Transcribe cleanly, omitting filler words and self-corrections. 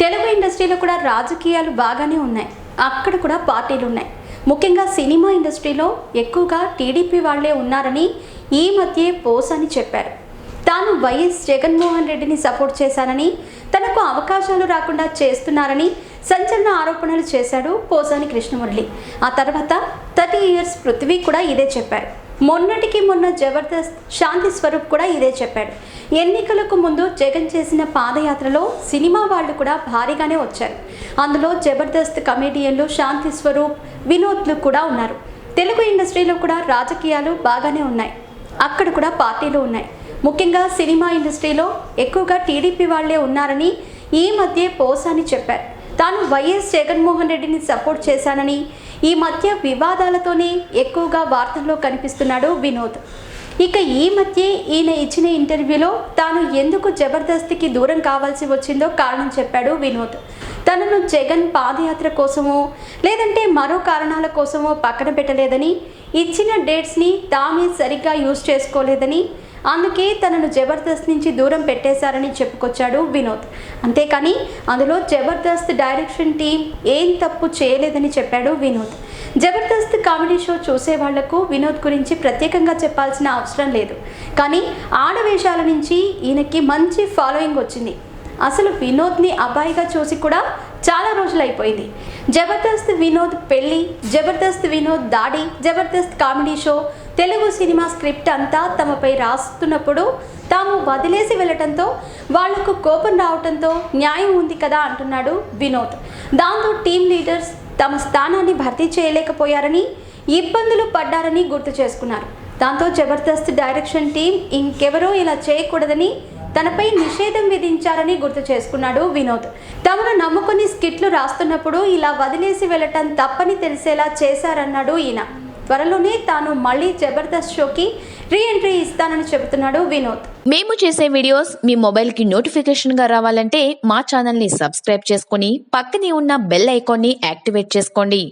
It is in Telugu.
తెలుగు ఇండస్ట్రీలో కూడా రాజకీయాలు బాగానే ఉన్నాయి. అక్కడ కూడా పార్టీలు ఉన్నాయి. ముఖ్యంగా సినిమా ఇండస్ట్రీలో ఎక్కువగా టీడీపీ వాళ్లే ఉన్నారని ఈ మధ్య పోసాని చెప్పారు. తాను వైఎస్ జగన్మోహన్ రెడ్డిని సపోర్ట్ చేశానని, తనకు అవకాశాలు రాకుండా చేస్తున్నారని సంచలన ఆరోపణలు చేశాడు పోసాని కృష్ణమురళి. ఆ తర్వాత 30 years పృథ్వీ కూడా ఇదే చెప్పారు. మొన్నటికి మొన్న జబర్దస్త్ శాంతి స్వరూప్ కూడా ఇదే చెప్పాడు. ఎన్నికలకు ముందు జగన్ చేసిన పాదయాత్రలో సినిమా వాళ్ళు కూడా భారీగానే వచ్చారు. అందులో జబర్దస్త్ కమెడియన్లు శాంతి స్వరూప్, వినోద్లు కూడా ఉన్నారు. తెలుగు ఇండస్ట్రీలో కూడా రాజకీయాలు బాగానే ఉన్నాయి. అక్కడ కూడా పార్టీలు ఉన్నాయి. ముఖ్యంగా సినిమా ఇండస్ట్రీలో ఎక్కువగా టీడీపీ వాళ్లే ఉన్నారని ఈ మధ్య పోసాని చెప్పారు. తాను వైఎస్ జగన్మోహన్ రెడ్డిని సపోర్ట్ చేశానని, ఈ మధ్య వివాదాలతోనే ఎక్కువగా వార్తల్లో కనిపిస్తున్నాడు వినోద్. ఇక ఈ మధ్య ఈయన ఇచ్చిన ఇంటర్వ్యూలో తాను ఎందుకు జబర్దస్త్కి దూరం కావాల్సి వచ్చిందో కారణం చెప్పాడు వినోద్. తనను జగన్ పాదయాత్ర కోసమో లేదంటే మరో కారణాల కోసమో పక్కన పెట్టలేదని, ఇచ్చిన డేట్స్ని తామే సరిగ్గా యూజ్ చేసుకోలేదని, అందుకే తనను జబర్దస్త్ నుంచి దూరం పెట్టేశారని చెప్పుకొచ్చాడు వినోద్. అంతేకాని అందులో జబర్దస్త్ డైరెక్షన్ టీం ఏం తప్పు చేయలేదని చెప్పాడు వినోద్. జబర్దస్త్ కామెడీ షో చూసే వాళ్లకు వినోద్ గురించి ప్రత్యేకంగా చెప్పాల్సిన అవసరం లేదు. కానీ ఆడవేషాల నుంచి ఈయనకి మంచి ఫాలోయింగ్ వచ్చింది. అసలు వినోద్ని అబ్బాయిగా చూసి కూడా చాలా రోజులు అయిపోయింది. జబర్దస్త్ వినోద్ పెళ్లి, జబర్దస్త్ వినోద్ దాడి, Jabardasth comedy show, Telugu cinema script అంతా తమపై రాస్తున్నప్పుడు తాము వదిలేసి వెళ్ళటంతో వాళ్లకు కోపం రావటంతో న్యాయం ఉంది కదా అంటున్నాడు వినోద్. దాంతో టీం లీడర్స్ తమ స్థానాన్ని భర్తీ చేయలేకపోయారని, ఇబ్బందులు పడ్డారని గుర్తు చేసుకున్నారు. దాంతో జబర్దస్త్ డైరెక్షన్ టీం ఇంకెవరో ఇలా చేయకూడదని తనపై నిషేధం విధించారని గుర్తు చేసుకున్నాడు వినోద్. తమను నమ్ముకుని స్కిట్లు రాస్తున్నప్పుడు ఇలా వదిలేసి వెళ్ళటం తప్పని తెలిసేలా చేశారన్నాడు ఈయన. త్వరలోనే తాను మళ్ళీ జబర్దస్త్ షోకి రీ ఎంట్రీ ఇస్తానని చెబుతున్నాడు వినోద్. మేము చేసే వీడియోస్ మీ మొబైల్కి నోటిఫికేషన్గా రావాలంటే మా ఛానల్ని సబ్స్క్రైబ్ చేసుకుని పక్కనే ఉన్న బెల్ ఐకాన్ని యాక్టివేట్ చేసుకోండి.